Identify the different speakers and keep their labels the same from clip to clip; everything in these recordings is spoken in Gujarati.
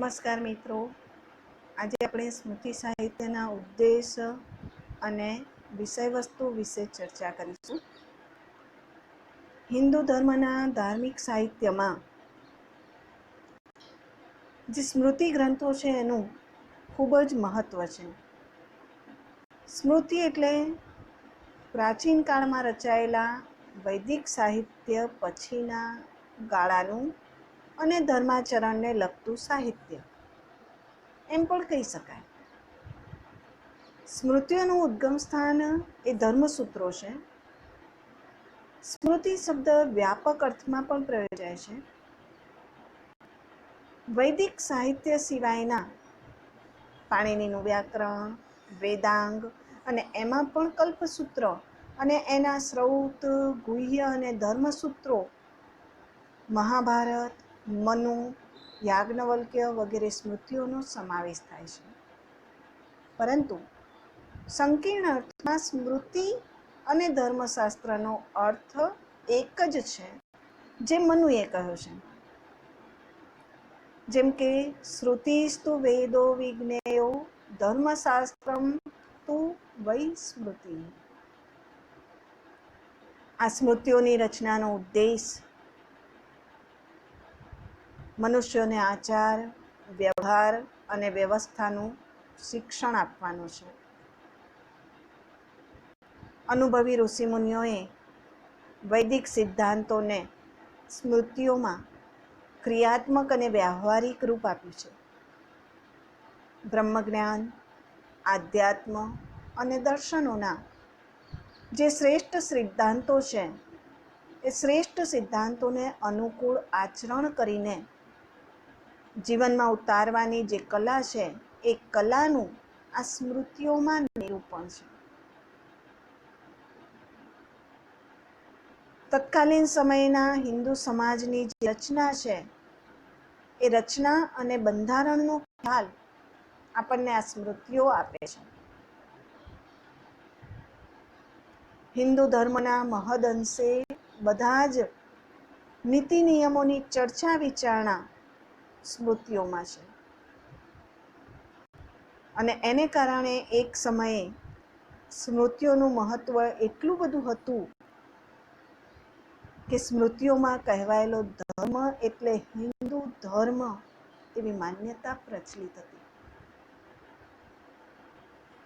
Speaker 1: નમસ્કાર મિત્રો, આજે આપણે સ્મૃતિ સાહિત્યના ઉદ્દેશ અને વિષયવસ્તુ વિશે ચર્ચા કરીશું. હિન્દુ ધર્મના ધાર્મિક સાહિત્યમાં જે સ્મૃતિ ગ્રંથો છે એનું ખૂબ જ મહત્વ છે. સ્મૃતિ એટલે પ્રાચીન કાળમાં રચાયેલા વૈદિક સાહિત્ય પછીના ગાળાનું અને ધર્માચરણને લગતું સાહિત્ય એમ પણ કહી શકાય. સ્મૃતિઓનું ઉદ્ગમ સ્થાન એ ધર્મસૂત્રો છે. સ્મૃતિ શબ્દ વ્યાપક અર્થમાં પણ પ્રયોજાય છે. વૈદિક સાહિત્ય સિવાયના પાણિનીનું વ્યાકરણ, વેદાંગ અને એમાં પણ કલ્પસૂત્ર અને એના સ્રોત, ગુહ્ય અને ધર્મસૂત્રો, મહાભારત, મનુ, યાજ્ઞવલ્ક્ય વગેરે સ્મૃતિઓનો સમાવેશ થાય છે. પરંતુ સંકીર્ણ અર્થમાં સ્મૃતિ અને ધર્મશાસ્ત્રનો અર્થ એક જ છે, જે મનુએ કહ્યો છે. જેમ કે શ્રુતિસ્તુ વેદો વિજ્ઞેયો ધર્મશાસ્ત્રમ તુ વૈ સ્મૃતિ. આ સ્મૃતિઓની રચનાનો ઉદ્દેશ મનુષ્યોને આચાર, વ્યવહાર અને વ્યવસ્થાનું શિક્ષણ આપવાનો છે. અનુભવી ઋષિમુનિઓએ વૈદિક સિદ્ધાંતોને સ્મૃતિઓમાં ક્રિયાત્મક અને વ્યવહારિક રૂપ આપ્યું છે. બ્રહ્મજ્ઞાન, આધ્યાત્મ અને દર્શનોના જે શ્રેષ્ઠ સિદ્ધાંતો છે એ શ્રેષ્ઠ સિદ્ધાંતોને અનુકૂળ આચરણ કરીને જીવનમાં ઉતારવાની જે કલા છે એ કલાનું આ સ્મૃતિઓમાં નિરૂપણ છે. તત્કાલીન સમયના હિન્દુ સમાજની જે રચના છે એ રચના અને બંધારણનો ખ્યાલ આપણને આ સ્મૃતિઓ આપે છે. હિન્દુ ધર્મના મહદઅંશે બધા જ નીતિ નિયમોની ચર્ચા વિચારણા સ્મૃતિઓમાં છે. અને એને કારણે એક સમયે સ્મૃતિઓનું મહત્વ એટલું બધું હતું કે સ્મૃતિઓમાં કહેવાયેલો ધર્મ એટલે હિન્દુ ધર્મ એવી માન્યતા પ્રચલિત હતી.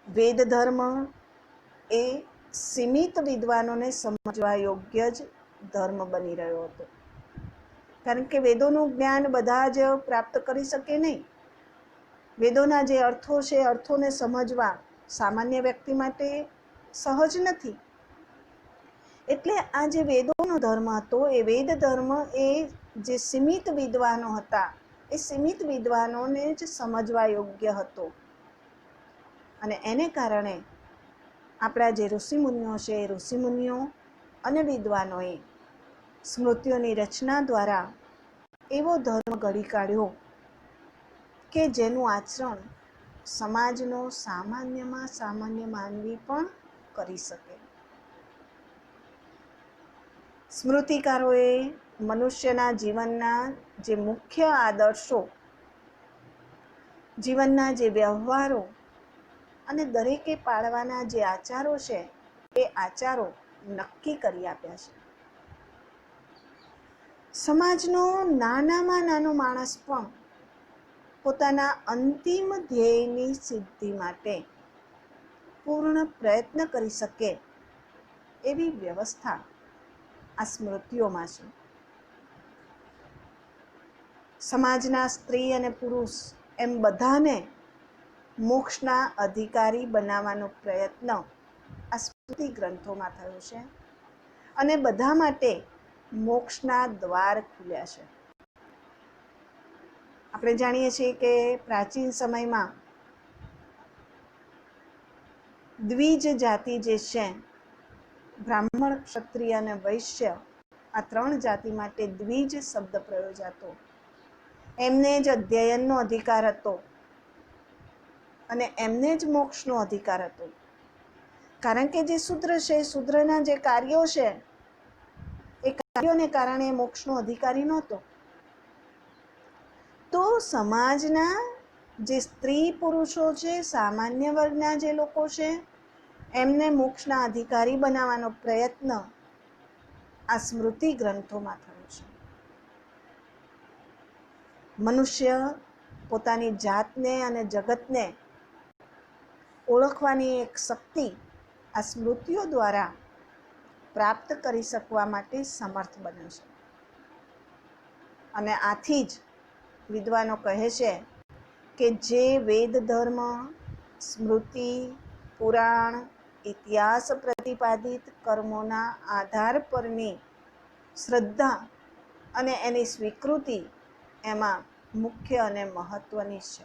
Speaker 1: વેદ ધર્મ એ સીમિત વિદ્વાનોને સમજવા યોગ્ય જ ધર્મ બની રહ્યો હતો. કારણ કે વેદોનું જ્ઞાન બધા જ પ્રાપ્ત કરી શકે નહીં. વેદોના જે અર્થો છે અર્થોને સમજવા સામાન્ય વ્યક્તિ માટે સહજ નથી. એટલે આ જે વેદોનો ધર્મ હતો એ વેદ ધર્મ એ જે સીમિત વિદ્વાનો હતા એ સીમિત વિદ્વાનોને જ સમજવા યોગ્ય હતો. અને એને કારણે આપણા જે ઋષિમુનિઓ છે એ ઋષિમુનિઓ અને વિદ્વાનોએ સ્મૃતિઓની રચના દ્વારા એવો ધર્મ ઘડી કાઢ્યો કે જેનું આચરણ સમાજનો સામાન્યમાં સામાન્ય માનવી પણ કરી શકે. સ્મૃતિકારોએ મનુષ્યના જીવનના જે મુખ્ય આદર્શો, જીવનના જે વ્યવહારો અને દરેકે પાળવાના જે આચારો છે એ આચારો નક્કી કરી આપ્યા છે. સમાજનો નાનામાં નાનો માણસ પણ પોતાના અંતિમ ધ્યેયની સિદ્ધિ માટે પૂર્ણ પ્રયત્ન કરી શકે એવી વ્યવસ્થા આ સ્મૃતિઓમાં છે. સમાજના સ્ત્રી અને પુરુષ એમ બધાને મોક્ષના અધિકારી બનાવવાનો પ્રયત્ન આ સ્મૃતિ ગ્રંથોમાં થયો છે અને બધા માટે મોક્ષના દ્વાર ખુલ્યા છે. આપણે જાણીએ છીએ કે પ્રાચીન સમયમાં દ્વિજ જાતિ જે છે, બ્રાહ્મણ, ક્ષત્રિય અને વૈશ્ય, આ ત્રણ જાતિ માટે દ્વિજ શબ્દ પ્રયોજાતો. એમને જ અધ્યયનનો અધિકાર હતો અને એમને જ મોક્ષનો અધિકાર હતો. કારણ કે જે શૂદ્ર છે, શૂદ્રના જે કાર્યો છે એ કાર્યોને કારણે મોક્ષનો અધિકારી નહોતો. તો સમાજના જે સ્ત્રી પુરુષો છે, સામાન્ય વર્ગના જે લોકો છે, એમને મોક્ષના અધિકારી બનાવવાનો પ્રયત્ન આ સ્મૃતિ ગ્રંથોમાં થયો છે. મનુષ્ય પોતાની જાતને અને જગતને ઓળખવાની એક શક્તિ આ સ્મૃતિઓ દ્વારા પ્રાપ્ત કરી શકવા માટે સમર્થ બને છે. અને આથી જ વિદ્વાનો કહે છે કે જે વેદ ધર્મ, સ્મૃતિ, પુરાણ, ઇતિહાસ પ્રતિપાદિત કર્મોના આધાર પરની શ્રદ્ધા અને એની સ્વીકૃતિ એમાં મુખ્ય અને મહત્વની છે.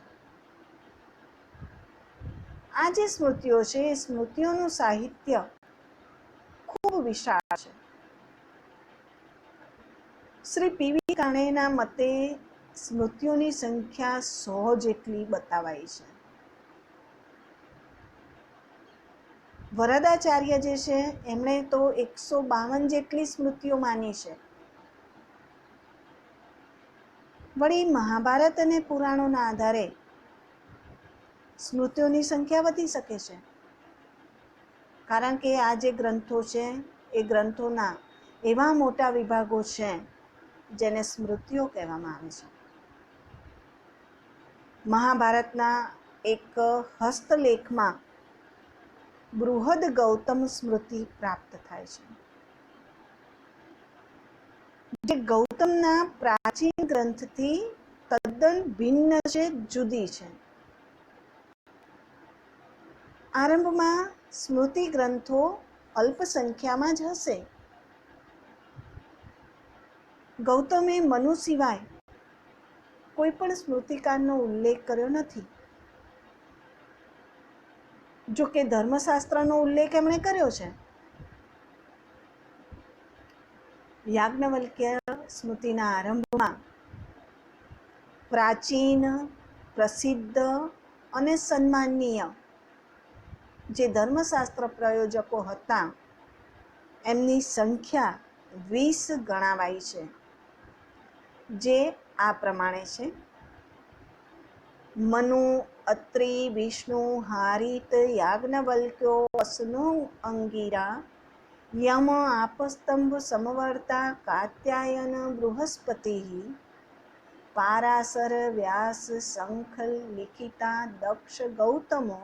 Speaker 1: આ જે સ્મૃતિઓ છે એ સ્મૃતિઓનું સાહિત્ય ખૂબ વિશાળ છે. શ્રી પીવી કાણેના મતે સ્મૃતિઓની સંખ્યા 100 જેટલી બતાવાઈ છે. વરદાચાર્ય જે છે એમણે તો 152 જેટલી સ્મૃતિઓ માની છે. વળી મહાભારત અને પુરાણોના આધારે સ્મૃતિઓની સંખ્યા વધી શકે છે, કારણ કે આ જે ગ્રંથો છે એ ગ્રંથોના એવા મોટા વિભાગો છે જેને સ્મૃતિઓ કહેવામાં આવે છે. મહાભારતના એક હસ્તલેખમાં બૃહદ ગૌતમ સ્મૃતિ પ્રાપ્ત થાય છે, જે ગૌતમના પ્રાચીન ગ્રંથથી તદ્દન ભિન્ન છે, જુદી છે. આરંભમાં સ્મૃતિ ગ્રંથો અલ્પ સંખ્યામાં જ હશે. ગૌતમે મનુ સિવાય કોઈ પણ સ્મૃતિકારનો ઉલ્લેખ કર્યો નથી. જો કે ધર્મશાસ્ત્રનો ઉલ્લેખ એમણે કર્યો છે. યાજ્ઞવલ્ક્ય સ્મૃતિના આરંભમાં પ્રાચીન, પ્રસિદ્ધ અને સન્માનનીય જે ધર્મશાસ્ત્ર પ્રયોજકો હતા એમની સંખ્યા 20 ગણાવાઈ છે, જે આ પ્રમાણે છે: મનુ, અત્રિ, વિષ્ણુ, હારિત, યાજ્ઞવલ્ક્યો, અસનો, અંગિરા, યમ, આપસ્તંભ, સમવર્તા, કાત્યાયન, બૃહસ્પતિ, પારાશર, વ્યાસ, શંખ, લિખિતા, દક્ષ, ગૌતમો,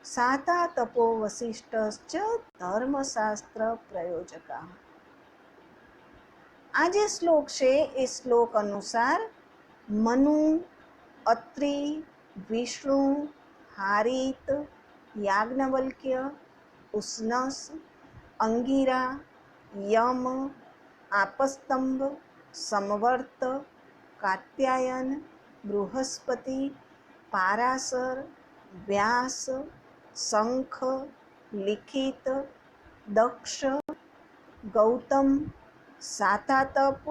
Speaker 1: સાતા, તપો, વસિષ્ઠશ્ચ ધર્મશાસ્ત્ર પ્રયોજકા. આ જે શ્લોક છે એ શ્લોક અનુસાર મનુ, અત્રિ, વિષ્ણુ, હારિત, યાજ્ઞવલ્ક્ય, ઉશનસ, અંગિરા, યમ, આપસ્તંભ, સમવર્ત, કાત્યાયન, બૃહસ્પતિ, પારાશર, વ્યાસ, શંખ, લિખિત, દક્ષ, ગૌતમ, સાતાતપ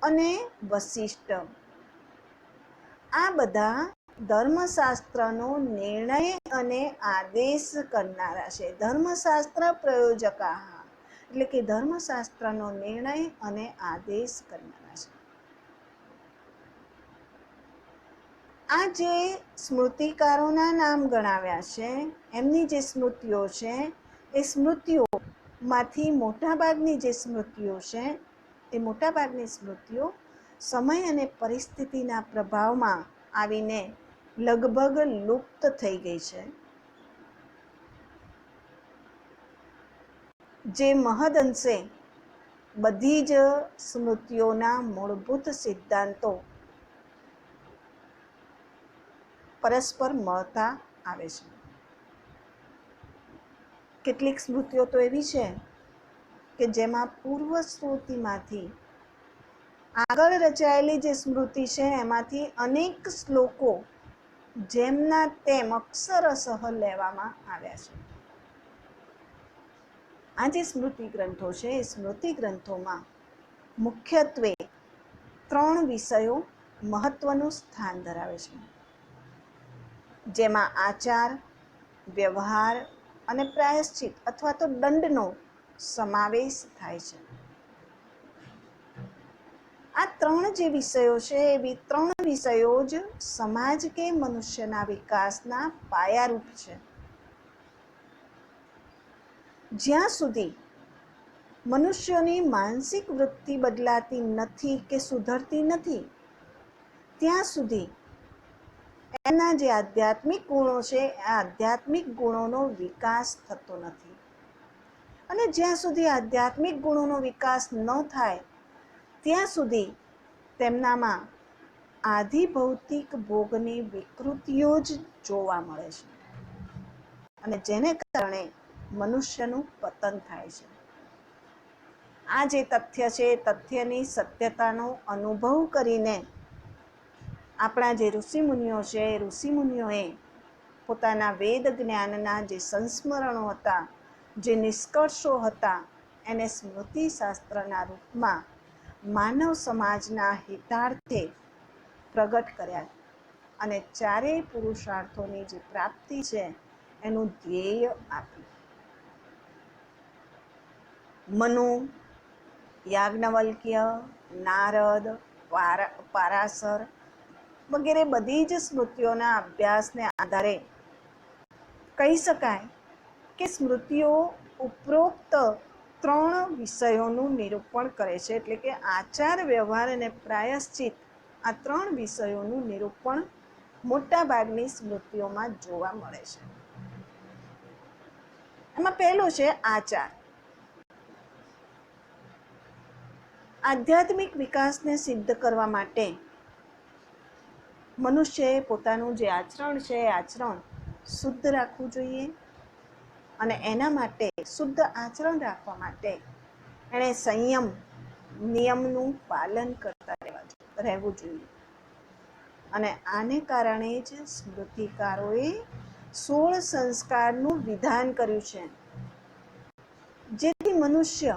Speaker 1: અને વસિષ્ઠ આ બધા ધર્મશાસ્ત્રનો નિર્ણય અને આદેશ કરનારા છે. ધર્મશાસ્ત્ર પ્રયોજકા એટલે કે ધર્મશાસ્ત્રનો નિર્ણય અને આદેશ કરનારા છે. આ જે સ્મૃતિકારોના નામ ગણાવ્યા છે એમની જે સ્મૃતિઓ છે એ સ્મૃતિઓમાંથી મોટાભાગની જે સ્મૃતિઓ છે એ મોટાભાગની સ્મૃતિઓ સમય અને પરિસ્થિતિના પ્રભાવમાં આવીને લગભગ લુપ્ત થઈ ગઈ છે. જે મહદઅંશે બધી જ સ્મૃતિઓના મૂળભૂત સિદ્ધાંતો પરસ્પર મળતા આવે છે. કેટલીક સ્મૃતિઓ તો એવી છે કે જેમાં પૂર્વ સ્મૃતિમાંથી આગળ રચાયેલી જે સ્મૃતિ છે એમાંથી અનેક શ્લોકો જેમના તેમ અક્ષરશઃ લેવામાં આવ્યા છે. આ જે સ્મૃતિ ગ્રંથો છે એ સ્મૃતિ ગ્રંથોમાં મુખ્યત્વે 3 વિષયો મહત્વનું સ્થાન ધરાવે છે, જેમાં આચાર, વ્યવહાર અને પ્રાયશ્ચિત અથવા તો દંડનો સમાવેશ થાય છે. આ ત્રણ જે વિષયો છે એ ત્રણ વિષયો જ સમાજ કે મનુષ્યના વિકાસના પાયારૂપ છે. જ્યાં સુધી મનુષ્યની માનસિક વૃત્તિ બદલાતી નથી કે સુધરતી નથી, ત્યાં સુધી એના જે આધ્યાત્મિક ગુણો છે આ આધ્યાત્મિક ગુણોનો વિકાસ થતો નથી. અને જ્યાં સુધી આધ્યાત્મિક ગુણોનો વિકાસ ન થાય ત્યાં સુધી તેમનામાં આધિ ભૌતિક ભોગની વિકૃતિઓ જ જોવા મળે છે, અને જેને કારણે મનુષ્યનું પતન થાય છે. આ જે તથ્ય છે એ તથ્યની સત્યતાનો અનુભવ કરીને આપણા જે ઋષિમુનિઓ છે એ ઋષિમુનિઓએ પોતાના વેદ જ્ઞાનના જે સંસ્મરણો હતા, જે નિષ્કર્ષો હતા, એને સ્મૃતિશાસ્ત્રના રૂપમાં માનવ સમાજના હિતાર્થે પ્રગટ કર્યા અને ચારેય પુરુષાર્થોની જે પ્રાપ્તિ છે એનું ધ્યેય આપ્યું. મનુ, યાજ્ઞવલ્ક્ય, નારદ, પારાશર વગેરે બધી જ સ્મૃતિઓના અભ્યાસને આધારે કહી શકાય કે સ્મૃતિઓ ઉપરોક્ત ત્રણ વિષયોનું નિરૂપણ કરે છે. એટલે કે આચાર, વ્યવહાર અને પ્રાયશ્ચિત, આ ત્રણ વિષયોનું નિરૂપણ મોટા ભાગની સ્મૃતિઓમાં જોવા મળે છે. એમાં પહેલું છે આચાર. આધ્યાત્મિક વિકાસને સિદ્ધ કરવા માટે મનુષ્યએ પોતાનું જે આચરણ છે એ આચરણ શુદ્ધ રાખવું જોઈએ, અને એના માટે શુદ્ધ આચરણ રાખવા માટે એણે સંયમ, નિયમનું પાલન કરતા રહેવું જોઈએ. અને આને કારણે જ સ્મૃતિકારોએ 16 સંસ્કારનું વિધાન કર્યું છે, જેથી મનુષ્ય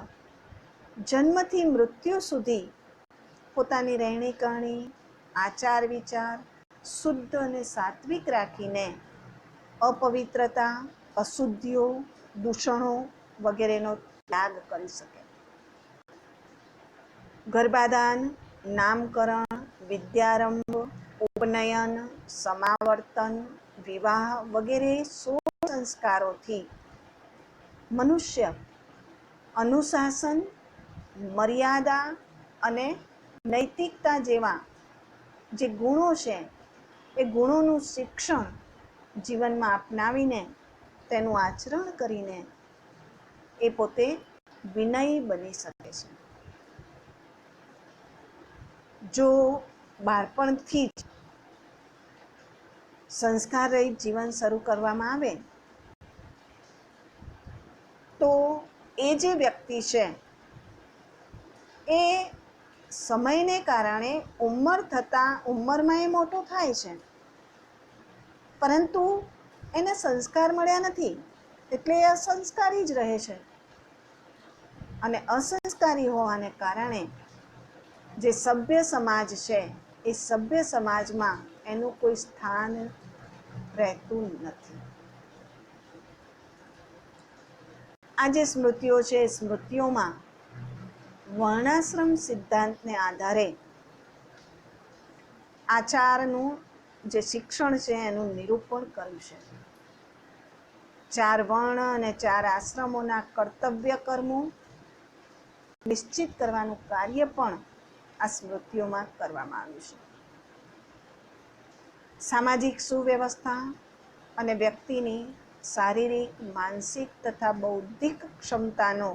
Speaker 1: જન્મથી મૃત્યુ સુધી પોતાની રહેણી કરણી, આચાર વિચાર શુદ્ધ અને સાત્વિક રાખીને અપવિત્રતા, અશુદ્ધિઓ, દૂષણો વગેરેનો ત્યાગ કરી શકે. ગર્ભાધાન, નામકરણ, વિદ્યારંભ, ઉપનયન, સમાવર્તન, વિવાહ વગેરે 16 સંસ્કારોથી મનુષ્ય અનુશાસન, મર્યાદા અને નૈતિકતા જેવા જે ગુણો છે એ ગુણોનું શિક્ષણ જીવનમાં અપનાવીને તેનું આચરણ કરીને એ પોતે વિનયી બની શકે છે. જો બાળપણથી જ સંસ્કાર રહિત જીવન શરૂ કરવામાં આવે તો એ જે વ્યક્તિ છે એ સમયને કારણે ઉંમરમાં એ મોટો થાય છે, પરંતુ એને સંસ્કાર મળ્યા નથી, એટલે એ અસંસ્કારી જ રહે છે. અને અસંસ્કારી હોવાને કારણે જે સભ્ય સમાજ છે એ સભ્ય સમાજમાં એનું કોઈ સ્થાન રહેતું નથી. આ જે સ્મૃતિઓ છે એ સ્મૃતિઓમાં વર્ણાશ્રમ સિદ્ધાંતને આધારે આચારનું જે શિક્ષણ છે એનું નિરૂપણ કર્યું છે. 4 વર્ણ અને 4 આશ્રમોના કર્તવ્ય કર્મો નિશ્ચિત કરવાનું કાર્ય પણ આ સ્મૃતિઓમાં કરવામાં આવ્યું છે. સામાજિક સુવ્યવસ્થા અને વ્યક્તિની શારીરિક, માનસિક તથા બૌદ્ધિક ક્ષમતાનો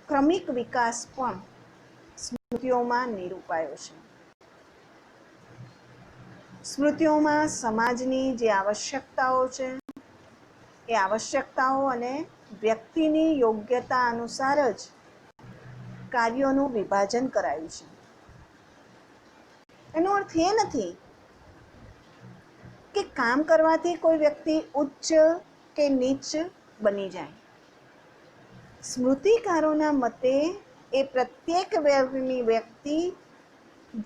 Speaker 1: ક્રમિક વિકાસ પણ સ્મૃતિઓમાં નિરૂપાયો છે. સ્મૃતિઓમાં સમાજની જે આવશ્યકતાઓ છે એ આવશ્યકતાઓ અને વ્યક્તિની યોગ્યતા અનુસાર જ કાર્યોનું વિભાજન કરાયું છે. એનો અર્થ એ નથી કે કામ કરવાથી કોઈ વ્યક્તિ ઉચ્ચ કે નીચ બની જાય. સ્મૃતિકારોના મતે એ પ્રત્યેક વર્ગની વ્યક્તિ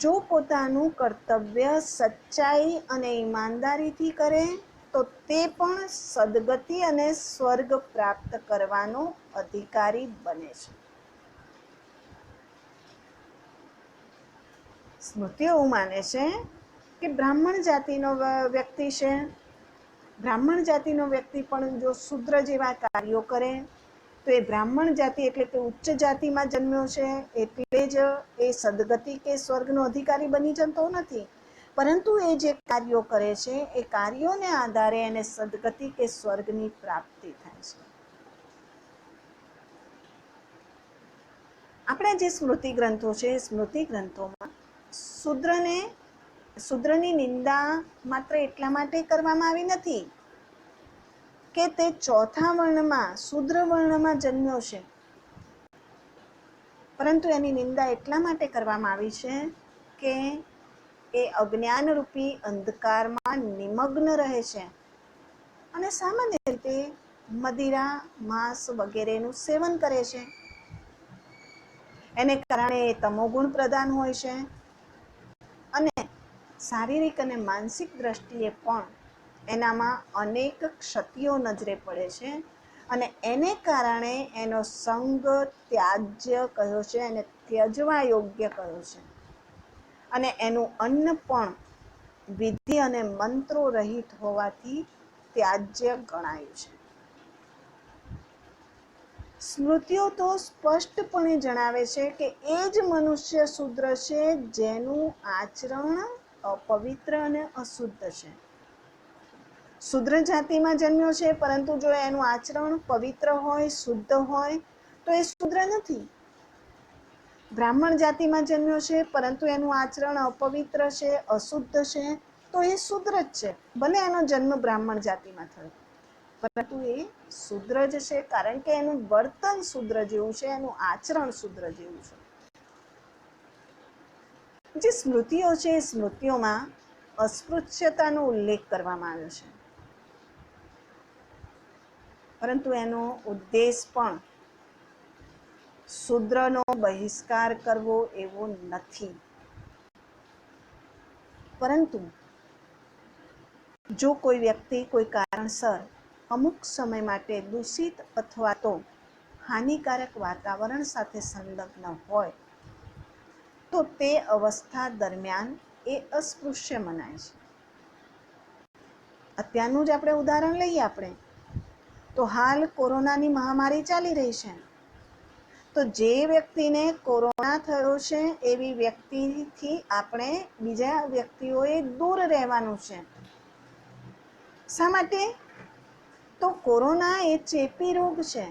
Speaker 1: જો પોતાનું કર્તવ્ય સચ્ચાઈ અને ઈમાનદારીથી કરે તો તે પણ સદગતિ અને સ્વર્ગ પ્રાપ્ત કરવાનો અધિકારી બને છે. સ્મૃતિઓ એવું માને છે કે બ્રાહ્મણ જાતિનો વ્યક્તિ છે, બ્રાહ્મણ જાતિનો વ્યક્તિ પણ જો શૂદ્ર જેવા કાર્યો કરે તો એ બ્રાહ્મણ જાતિ એટલે કે ઉચ્ચ જાતિમાં જન્મ્યો છે, એટલે જ એ સદગતિ કે સ્વર્ગનો અધિકારી બની જતો નથી, પરંતુ એ જે કાર્યો કરે છે એ કાર્યોને આધારે એને સદગતિ કે સ્વર્ગની પ્રાપ્તિ થાય છે. આપણા જે સ્મૃતિ ગ્રંથો છે, સ્મૃતિ ગ્રંથોમાં શૂદ્રની નિંદા માત્ર એટલા માટે કરવામાં આવી નથી કે તે ચોથા વર્ણમાં શૂદ્ર વર્ણમાં જન્મ્યો છે, પરંતુ એની નિંદા એટલા માટે કરવામાં આવી છે કે એ અજ્ઞાનરૂપી અંધકારમાં નિમગ્ન રહે છે અને સામાન્ય રીતે મદિરા, માંસ વગેરેનું સેવન કરે છે. એને કારણે એ તમોગુણ પ્રધાન હોય છે અને શારીરિક અને માનસિક દ્રષ્ટિએ પણ એનામાં અનેક ક્ષતિઓ નજરે પડે છે અને એને કારણે એનો સંગ ત્યાજ્ય કહ્યો છે, એને ત્યજવા યોગ્ય કહ્યો છે અને એનું અન્ન પણ વિધિ અને મંત્રો રહિત હોવાથી ત્યાજ્ય ગણાયું છે. સ્મૃતિઓ તો સ્પષ્ટપણે જણાવે છે કે એ જ મનુષ્ય શૂદ્ર છે જેનું આચરણ અપવિત્ર અને અશુદ્ધ છે. શૂદ્ર જાતિમાં જન્મ્યો છે, પરંતુ જો એનું આચરણ પવિત્ર હોય, શુદ્ધ હોય તો એ શૂદ્ર નથી. બ્રાહ્મણ જાતિમાં જન્મ્યો છે, પરંતુ એનું આચરણ અપવિત્ર છે, અશુદ્ધ છે, તો એ શૂદ્ર જ છે. ભલે એનો જન્મ બ્રાહ્મણ જાતિમાં થયો, પરંતુ એ શૂદ્ર જ છે, કારણ કે એનું વર્તન શૂદ્ર જેવું છે, એનું આચરણ શૂદ્ર જેવું છે. જે સ્મૃતિઓ છે એ સ્મૃતિઓમાં અસ્પૃશ્યતાનો ઉલ્લેખ કરવામાં આવ્યો છે, પરંતુ એનો ઉદ્દેશ પણ શૂદ્રનો બહિષ્કાર કરવો એવો નથી, પરંતુ જો કોઈ વ્યક્તિ કોઈ કારણસર અમુક સમય માટે દૂષિત અથવા તો હાનિકારક વાતાવરણ સાથે સંલગ્ન હોય તો તે અવસ્થા દરમિયાન એ અસ્પૃશ્ય મનાય છે. અત્યારનું જ આપણે ઉદાહરણ લઈએ તો હાલ કોરોનાની મહામારી ચાલી રહી છે, તો જે વ્યક્તિને કોરોના થયો છે એવી વ્યક્તિથી આપણે બીજા વ્યક્તિઓએ દૂર રહેવાનું છે. શા માટે? તો કોરોના એ ચેપી રોગ છે.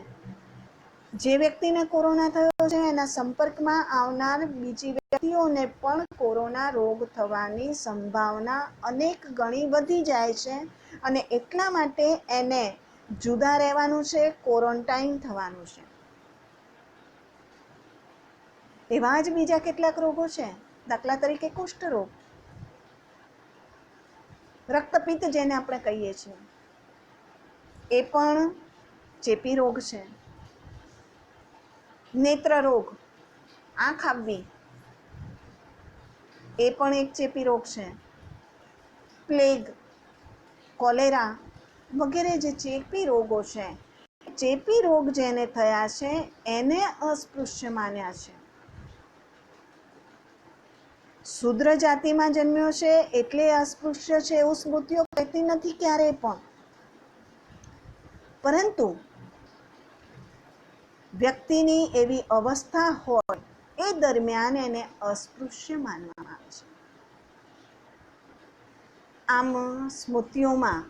Speaker 1: જે વ્યક્તિને કોરોના થયો છે એના સંપર્કમાં આવનાર બીજી વ્યક્તિઓને પણ કોરોના રોગ થવાની સંભાવના અનેક ગણી વધી જાય છે અને એટલા માટે એને જુદા રહેવાનું છે, ક્વોરન્ટાઇન થવાનું છે. એવા જ બીજા કેટલાક રોગો છે, દાખલા તરીકે કુષ્ઠરોગ, રક્તપિત્ત જેને આપણે કહીએ છીએ, એ પણ ચેપી રોગ છે. નેત્ર રોગ, આંખ આવવી, એ પણ એક ચેપી રોગ છે. પ્લેગ, કોલેરા વગેરે જે ચેપી રોગો છે, ચેપી રોગ જેને થયા છે એને અસ્પૃશ્ય માન્યા છે. શૂદ્ર જાતિમાં જન્મ્યો છે એટલે અસ્પૃશ્ય છે એવું સ્મૃતિઓ કહેતી નથી ક્યારેય પણ, પરંતુ વ્યક્તિની એવી અવસ્થા હોય એ દરમિયાન એને અસ્પૃશ્ય માનવામાં આવે છે. આમ સ્મૃતિઓમાં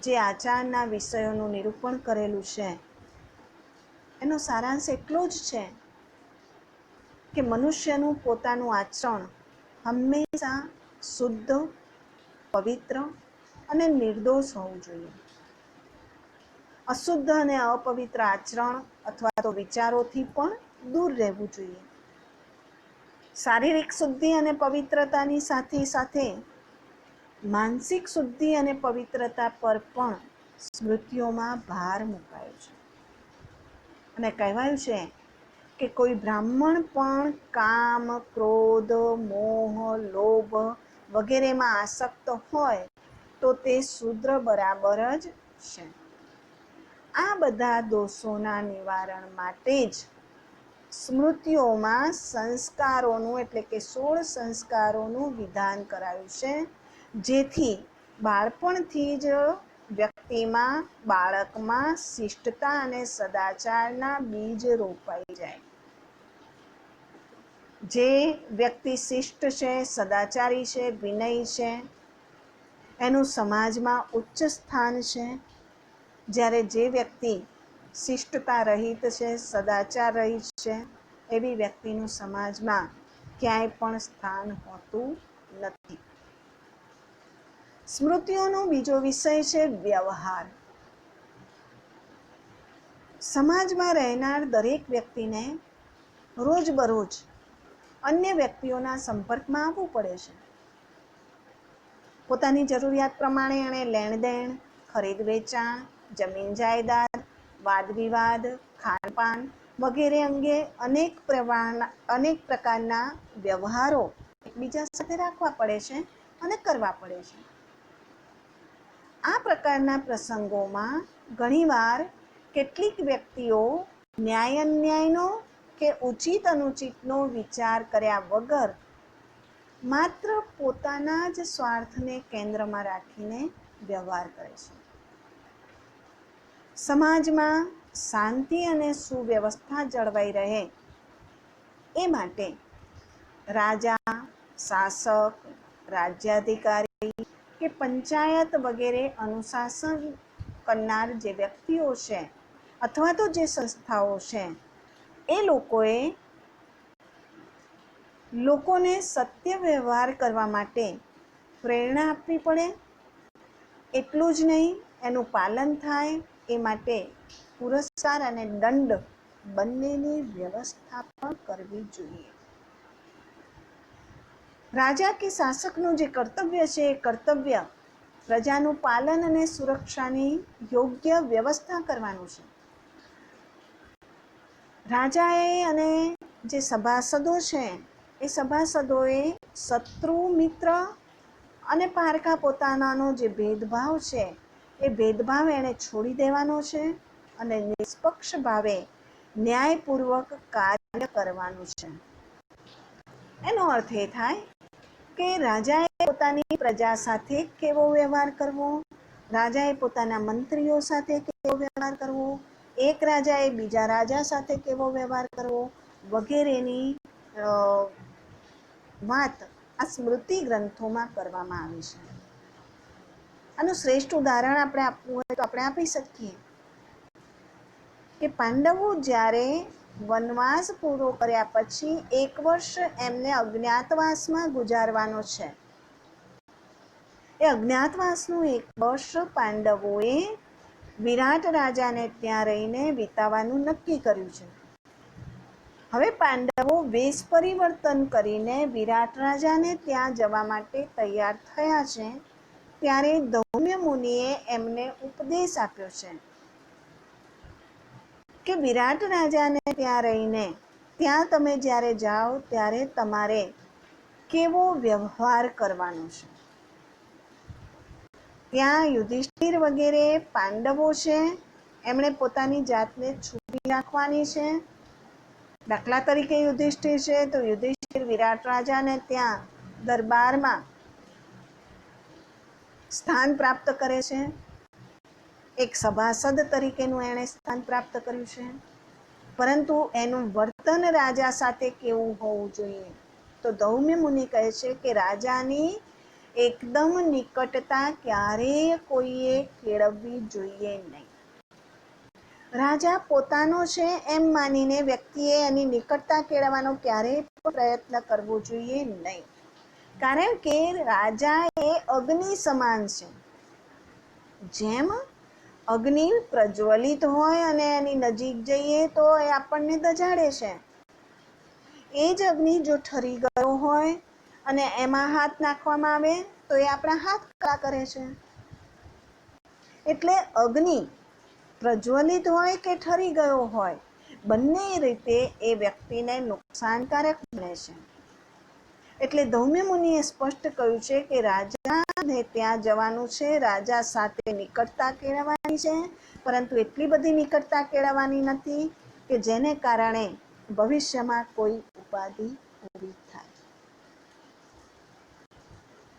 Speaker 1: જે આચારના વિષયોનું નિરૂપણ કરેલું છે એનો સારાંશ એટલો જ છે કે મનુષ્યનું પોતાનું આચરણ હંમેશા શુદ્ધ, પવિત્ર અને નિર્દોષ હોવું જોઈએ. અશુદ્ધ અને અપવિત્ર આચરણ અથવા તો વિચારોથી પણ દૂર રહેવું જોઈએ. શારીરિક શુદ્ધિ અને પવિત્રતાની સાથે સાથે માનસિક શુદ્ધિ અને પવિત્રતા પર પણ સ્મૃતિઓમાં ભાર મુકાયો છે અને કહેવાયું છે કે કોઈ બ્રાહ્મણ પણ કામ, ક્રોધ, મોહ, લોભ વગેરેમાં આસક્ત હોય તો તે શૂદ્ર બરાબર જ છે. આ બધા દોષોના નિવારણ માટે જ સ્મૃતિઓમાં સંસ્કારોનું એટલે કે 16 સંસ્કારોનું વિધાન કરાયું છે, જેથી બાળપણથી જ વ્યક્તિમાં, બાળકમાં શિષ્ટતા અને સદાચારના બીજ રોપાઈ જાય. જે વ્યક્તિ શિષ્ટ છે, સદાચારી છે, વિનયી છે, એનું સમાજમાં ઉચ્ચ સ્થાન છે. જ્યારે જે વ્યક્તિ શિષ્ટતા રહિત છે, સદાચાર રહિત છે, એવી વ્યક્તિનું સમાજમાં ક્યાંય પણ સ્થાન હોતું નથી. સ્મૃતિઓનો બીજો વિષય છે વ્યવહાર. સમાજમાં રહેનાર દરેક વ્યક્તિને રોજબરોજ અન્ય વ્યક્તિઓના સંપર્કમાં આવવું પડે છે. પોતાની જરૂરિયાત પ્રમાણે એણે લેણદેણ, ખરીદ વેચાણ, જમીન જાયદાદ, વાદ વિવાદ, ખાનપાન વગેરે અંગે અનેક પ્રકારના વ્યવહારો એકબીજા સાથે રાખવા પડે છે અને કરવા પડે છે. આ પ્રકારના પ્રસંગોમાં ઘણીવાર કેટલીક વ્યક્તિઓ ન્યાય અન્યાયનો કે ઉચિત અનુચિતનો વિચાર કર્યા વગર માત્ર પોતાના જ સ્વાર્થને કેન્દ્રમાં રાખીને વ્યવહાર કરે છે. સમાજમાં શાંતિ અને સુવ્યવસ્થા જળવાઈ રહે એ માટે રાજા, શાસક, રાજ્યાધિકારી કે પંચાયત વગેરે અનુશાસન કરનાર જે વ્યક્તિઓ છે અથવા તો જે સંસ્થાઓ છે, એ લોકોને સત્ય વ્યવહાર કરવા માટે પ્રેરણા આપવી પડે. એટલું જ નહીં, એનું પાલન થાય એ માટે પુરસ્કાર અને દંડ બંનેની વ્યવસ્થા પણ કરવી જોઈએ. રાજા કે શાસકનું જે કર્તવ્ય છે એ કર્તવ્ય પ્રજાનું પાલન અને સુરક્ષાની યોગ્ય વ્યવસ્થા કરવાનું છે. રાજાએ અને જે સભાસદો છે એ સભાસદોએ શત્રુ, મિત્ર અને પારકા પોતાનાનો જે ભેદભાવ છે એ ભેદભાવ એણે છોડી દેવાનો છે અને નિષ્પક્ષ ભાવે ન્યાયપૂર્વક કાર્ય કરવાનું છે. એનો અર્થ એ થાય કે રાજાએ પોતાની પ્રજા સાથે કેવો વ્યવહાર કરવો, રાજાએ પોતાના મંત્રીઓ સાથે કેવો વ્યવહાર કરવો, એક રાજાએ બીજા રાજા સાથે કેવો વ્યવહાર કરવો વગેરેની વાત આ સ્મૃતિ ગ્રંથોમાં કરવામાં આવી છે. આનું શ્રેષ્ઠ ઉદાહરણ આપણે આપવું હોય તો આપણે આપી શકીએ કે પાંડવો જ્યારે વનવાસ પૂરો કર્યા પછી 1 વર્ષ એમને અજ્ઞાતવાસમાં ગુજારવાનો છે. એ અજ્ઞાતવાસનું 1 વર્ષ પાંડવોએ વિરાટ રાજાને ત્યાં રહીને વિતાવવાનું નક્કી કર્યું છે. હવે પાંડવો વેશ પરિવર્તન કરીને વિરાટ રાજાને ત્યાં જવા માટે તૈયાર થયા છે. ત્યારે ધૌમ્ય મુનિએ એમને ઉપદેશ આપ્યો છે કે વિરાટ રાજાને ત્યાં રહીને ત્યાં તમે જ્યારે જાઓ ત્યારે તમારે કેવો વ્યવહાર કરવાનો છે. ત્યાં યુધિષ્ઠિર વગેરે પાંડવો છે, એમણે પોતાની જાતને છુપી રાખવાની છે. દાખલા તરીકે યુધિષ્ઠિર છે તો યુધિષ્ઠિર વિરાટ રાજાને ત્યાં દરબારમાં સ્થાન પ્રાપ્ત કરે છે. એક સભાસદ તરીકેનું એણે સ્થાન પ્રાપ્ત કર્યું છે. પરંતુ એનું વર્તન રાજા સાથે કેવું હોવું જોઈએ? તો ધૌમ્ય મુનિ કહે છે કે રાજાની એકદમ નિકટતા ક્યારેય કોઈએ કેળવવી જોઈએ નહીં. રાજા પોતાનો છે એમ માનીને વ્યક્તિએ એની નિકટતા કેળવવાનો ક્યારેય પ્રયત્ન કરવો જોઈએ નહીં. કારણ કે રાજા એ અગ્નિ સમાન છે. જેમ અગ્નિ પ્રજ્વલિત હોય અને એની નજીક જઈએ તો એ આપણને દજાડે છે, એ જ અગ્નિ જો ઠરી ગયો હોય અને એમાં હાથ નાખવામાં આવે તો એ આપણા હાથ કાળા કરે છે. એટલે અગ્નિ પ્રજ્વલિત હોય કે ઠરી ગયો હોય, બંને રીતે એ વ્યક્તિને નુકસાનકારક બને છે. એટલે ધૌમ્ય મુનિએ સ્પષ્ટ કહ્યું છે કે રાજાને ત્યાં જવાનું છે, રાજા સાથે નિકટતા કેળવવાની છે, પરંતુ એટલી બધી નિકટતા કેળવવાની નથી કે જેને કારણે ભવિષ્યમાં કોઈ ઉપાધિ ઊભી થાય.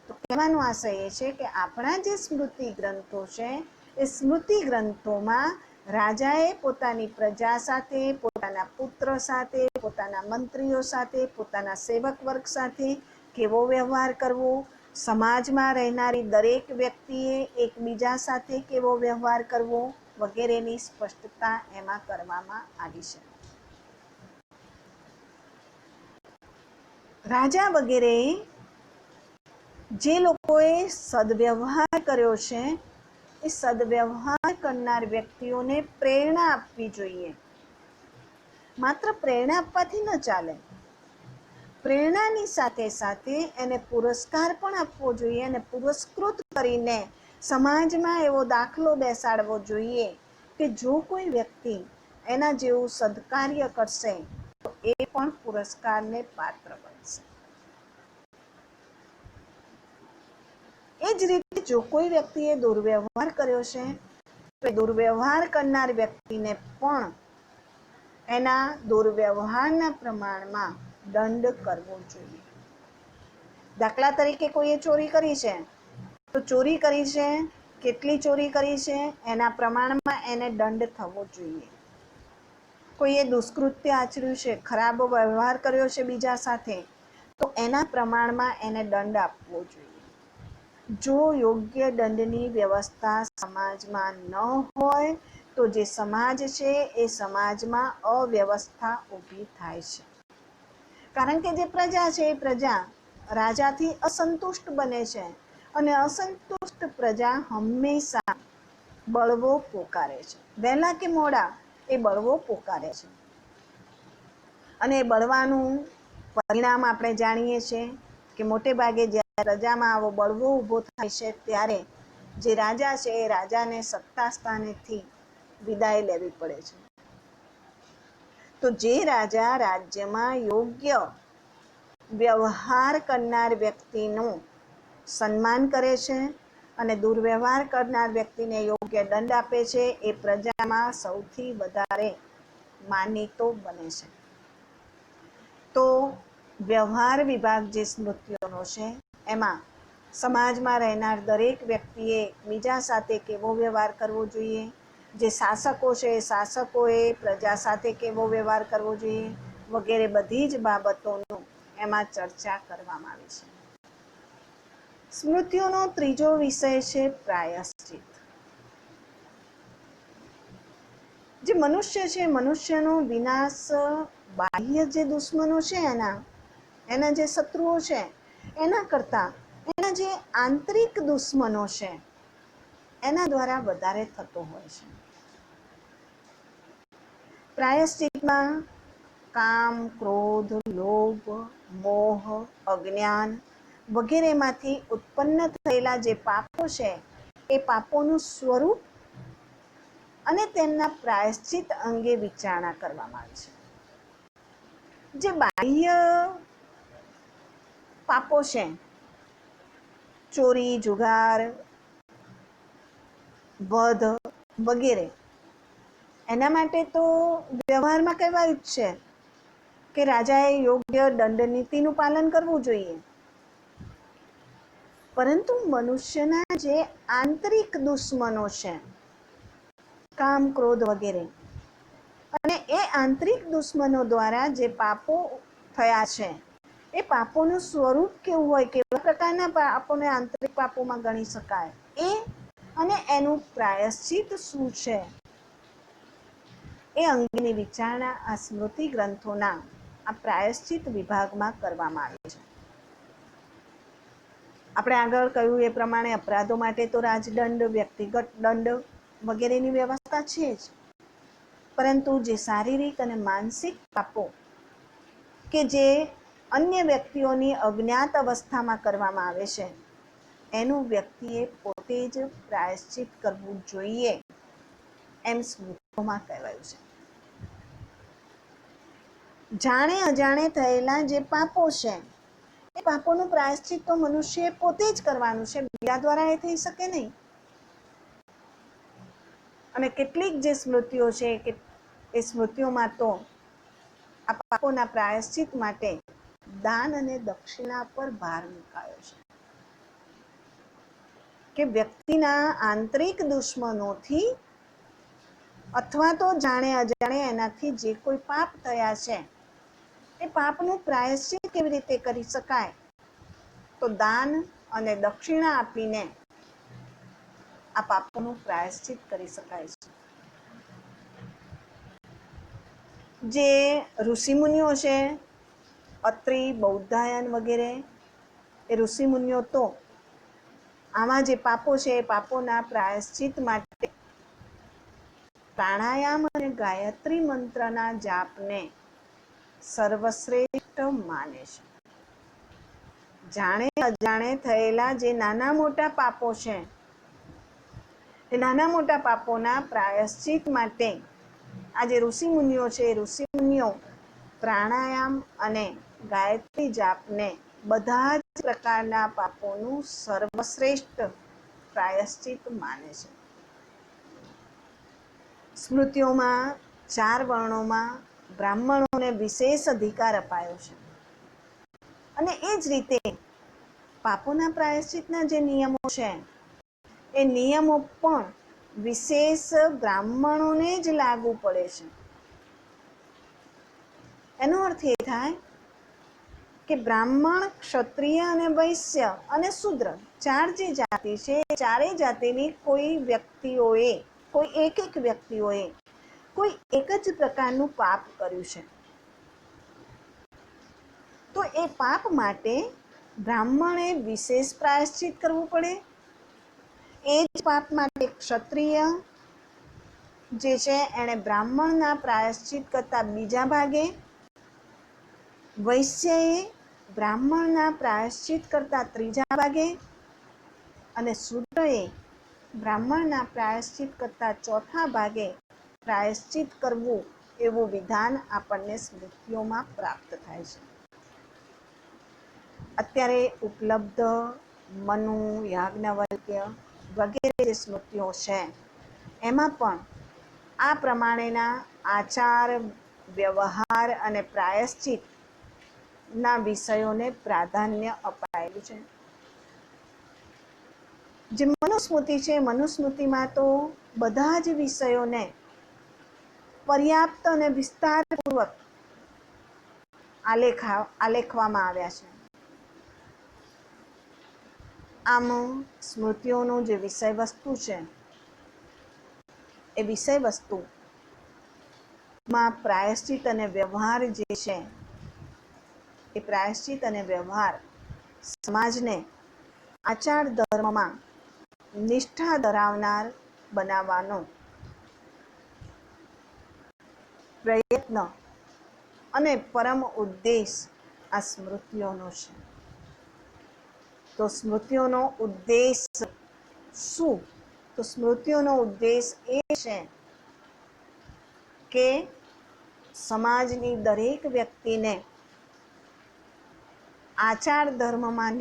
Speaker 1: તો કહેવાનો આશય એ છે કે આપણા જે સ્મૃતિ ગ્રંથો છે એ સ્મૃતિ ગ્રંથોમાં રાજાએ પોતાની પ્રજા સાથે, પોતાના પુત્ર સાથે, પોતાના મંત્રીઓ સાથે, પોતાના સેવક વર્ગ સાથે કેવો વ્યવહાર કરવો, સમાજમાં રહેનારી દરેક વ્યક્તિએ એકબીજા સાથે કેવો વ્યવહાર કરવો વગેરેની સ્પષ્ટતા એમાં કરવામાં આવી છે. રાજા વગેરે જે લોકોએ સદવ્યવહાર કર્યો છે એ સદવ્યવહાર કરનાર વ્યક્તિઓને પ્રેરણા આપવી જોઈએ. માત્ર પ્રેરણા આપવાથી ન ચાલે, પ્રેરણાની સાથે સાથે એને પુરસ્કાર પણ આપવો જોઈએ અને પુરસ્કૃત કરીને સમાજમાં એવો દાખલો બેસાડવો જોઈએ કે જો કોઈ વ્યક્તિ એના જેવું સદકાર્ય કરશે તો એ પણ પુરસ્કારને પાત્ર બનશે. એ જ રીતે જો કોઈ વ્યક્તિએ દુર્વ્યવહાર કર્યો છે તો દુર્વ્યવહાર કરનાર વ્યક્તિને પણ એના દુર્વ્યવહારના પ્રમાણમાં દંડ કરવો જોઈએ. દાખલા તરીકે કોઈએ ચોરી કરી છે તો ચોરી કરી છે, કેટલી ચોરી કરી છે એના પ્રમાણમાં એને દંડ થવો જોઈએ. કોઈએ દુષ્કૃત્ય આચર્યું છે, ખરાબ વ્યવહાર કર્યો છે બીજા સાથે, તો એના પ્રમાણમાં એને દંડ આપવો જોઈએ. જો યોગ્ય દંડની વ્યવસ્થા સમાજમાં ન હોય તો જે સમાજ છે એ સમાજમાં અવ્યવસ્થા ઊભી થાય છે. કારણ કે જે પ્રજા છે એ પ્રજા રાજાથી અસંતુષ્ટ બને છે અને અસંતુષ્ટ પ્રજા હંમેશા બળવો પોકારે છે. વહેલા કે મોડા એ બળવો પોકારે છે અને એ બળવાનું પરિણામ આપણે જાણીએ છીએ કે મોટે ભાગે જ્યારે પ્રજામાં આવો બળવો ઊભો થાય છે ત્યારે જે રાજા છે એ રાજાને સત્તા સ્થાનેથી વિદાય લેવી પડે છે. તો જે રાજા રાજ્યમાં યોગ્ય વ્યવહાર કરનાર વ્યક્તિનું સન્માન કરે છે અને દુર્વ્યવહાર કરનાર વ્યક્તિને યોગ્ય દંડ આપે છે એ પ્રજામાં સૌથી વધારે માનીતો બને છે. તો વ્યવહાર વિભાગ જે સ્મૃતિઓનો છે એમાં સમાજમાં રહેનાર દરેક વ્યક્તિએ બીજા સાથે કેવો વ્યવહાર કરવો જોઈએ, જે શાસકો છે એ શાસકોએ પ્રજા સાથે કેવો વ્યવહાર કરવો જોઈએ વગેરે બધી જ બાબતોનું એમાં ચર્ચા કરવામાં આવી છે. સ્મૃતિઓનો ત્રીજો વિષય છે પ્રાયશ્ચિત. જે મનુષ્ય છે મનુષ્યનો વિનાશ બાહ્ય જે દુશ્મનો છે એના જે શત્રુઓ છે એના કરતાં એના જે આંતરિક દુશ્મનો છે એના દ્વારા વધારે થતો હોય છે. પ્રાયશ્ચિતમાં કામ, ક્રોધ, લોભ, મોહ, અજ્ઞાન વગેરેમાંથી ઉત્પન્ન થયેલા જે પાપો છે એ પાપોનું સ્વરૂપ અને તેમના પ્રાયશ્ચિત અંગે વિચારણા કરવામાં આવે છે. જે બાહ્ય પાપો છે, ચોરી, જુગાર, વધ વગેરે, એના માટે તો વ્યવહારમાં કહેવાયું જ છે કે રાજાએ યોગ્ય દંડ નીતિનું પાલન કરવું જોઈએ. પરંતુ મનુષ્યના જે આંતરિક દુશ્મનો છે, કામ, ક્રોધ વગેરે, અને એ આંતરિક દુશ્મનો દ્વારા જે પાપો થયા છે એ પાપોનું સ્વરૂપ કેવું હોય, કેવા પ્રકારના પાપોને આંતરિક પાપોમાં ગણી શકાય એ અને એનું પ્રાયશ્ચિત શું છે એ અંગેની વિચારણા આ સ્મૃતિ ગ્રંથોના આ પ્રાયશ્ચિત વિભાગમાં કરવામાં આવે છે. આપણે આગળ કહ્યું એ પ્રમાણે અપરાધો માટે તો રાજદંડ, વ્યક્તિગત દંડ વગેરેની વ્યવસ્થા છે જ, પરંતુ જે શારીરિક અને માનસિક પાપો કે જે અન્ય વ્યક્તિઓની અજ્ઞાત અવસ્થામાં કરવામાં આવે છે એનું વ્યક્તિએ પોતે જ પ્રાયશ્ચિત કરવું જોઈએ એમ સ્મૃતિઓમાં કહેવાયું છે. જાણે અજાણે થયેલા જે પાપો છે એ પાપોનું પ્રાયશ્ચિત તો મનુષ્યએ પોતે જ કરવાનું છે, બીજા દ્વારા એ થઈ શકે નહીં. અને કેટલીક જે સ્મૃતિઓ છે કે એ સ્મૃતિઓમાં તો આ પાપોના પ્રાયશ્ચિત માટે દાન અને દક્ષિણા પર ભાર મુકાયો છે કે વ્યક્તિના આંતરિક દુશ્મનોથી અથવા તો જાણે અજાણે એનાથી જે કોઈ પાપ થયા છે એ પાપનું પ્રાયશ્ચિત કેવી રીતે કરી શકાય, તો દાન અને દક્ષિણા આપીને આ પાપોનું પ્રાયશ્ચિત કરી શકાય છે. જે ઋષિમુનિઓ છે, અત્રિ, બૌદ્ધાયન વગેરે, એ ઋષિમુનિઓ તો આવા જે પાપો છે એ પાપોના પ્રાયશ્ચિત માટે પ્રાણાયામ અને ગાયત્રી મંત્રના જાપને સર્વશ્રેષ્ઠ માને છે. જાણે અજાણે થયેલા જે નાના મોટા પાપો છે એ નાના મોટા પાપોના પ્રાયશ્ચિત માટે આ જે ઋષિમુનિઓ છે એ ઋષિમુનિઓ પ્રાણાયામ અને ગાયત્રી જાપને બધા જ પ્રકારના પાપોનું સર્વશ્રેષ્ઠ પ્રાયશ્ચિત માને છે. સ્મૃતિઓમાં 4 વર્ણોમાં બ્રાહ્મણોને વિશેષ અધિકાર અપાયો છે અને એ જ રીતે પાપોના પ્રાયશ્ચિતના જે નિયમો છે એ નિયમો પણ વિશેષ બ્રાહ્મણોને જ લાગુ પડે છે. એનો અર્થ એ થાય કે બ્રાહ્મણ, ક્ષત્રિય અને વૈશ્ય અને શૂદ્ર 4 જે જાતિ છે એ ચારેય જાતિની કોઈ એક વ્યક્તિઓએ કોઈ એક જ પ્રકારનું પાપ કર્યું છે, તો એ પાપ માટે બ્રાહ્મણે વિશેષ પ્રાયશ્ચિત કરવું પડે. એ જ પાપ માટે ક્ષત્રિય જે છે એણે બ્રાહ્મણના પ્રાયશ્ચિત કરતાં બીજા ભાગે, વૈશ્યએ બ્રાહ્મણના પ્રાયશ્ચિત કરતાં ત્રીજા ભાગે અને શૂદ્રએ બ્રાહ્મણના પ્રાયશ્ચિત કરતાં ચોથા ભાગે પ્રાયશ્ચિત કરવું એવું વિધાન આપણને સ્મૃતિઓમાં પ્રાપ્ત થાય છે. અત્યારે ઉપલબ્ધ મનુ, યાજ્ઞવલ્ક્ય વગેરે જે સ્મૃતિઓ છે એમાં પણ આ પ્રમાણેના આચાર, વ્યવહાર અને પ્રાયશ્ચિતના વિષયોને પ્રાધાન્ય અપાયેલું છે. જે મનુસ્મૃતિ છે, મનુસ્મૃતિમાં તો બધા જ વિષયોને પર્યાપ્ત અને વિસ્તારપૂર્વક આલેખવામાં આવ્યા છે. આમ સ્મૃતિઓનું જે વિષય વસ્તુ છે એ વિષય વસ્તુમાં પ્રાયશ્ચિત અને વ્યવહાર જે છે એ પ્રાયશ્ચિત અને વ્યવહાર સમાજને આચાર ધર્મમાં નિષ્ઠા ધરાવનાર બનાવવાનો પ્રયત્ન અને પરમ ઉદ્દેશ આ સ્મૃતિઓનો છે. તો સ્મૃતિઓનો ઉદ્દેશ શું? તો સ્મૃતિઓનો ઉદ્દેશ એ છે કે સમાજની દરેક વ્યક્તિને આચાર ધર્મમાં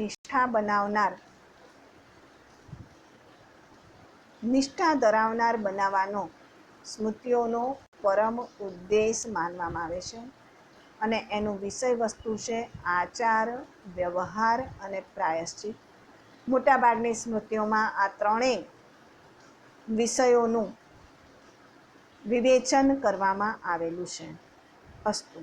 Speaker 1: નિષ્ઠા ધરાવનાર બનાવવાનો સ્મૃતિઓનો પરમ ઉદ્દેશ માનવામાં આવે છે અને એનું વિષય વસ્તુ છે આચાર, વ્યવહાર અને પ્રાયશ્ચિત. મોટાભાગની સ્મૃતિઓમાં આ ત્રણેય વિષયોનું વિવેચન કરવામાં આવેલું છે. અસ્તુ.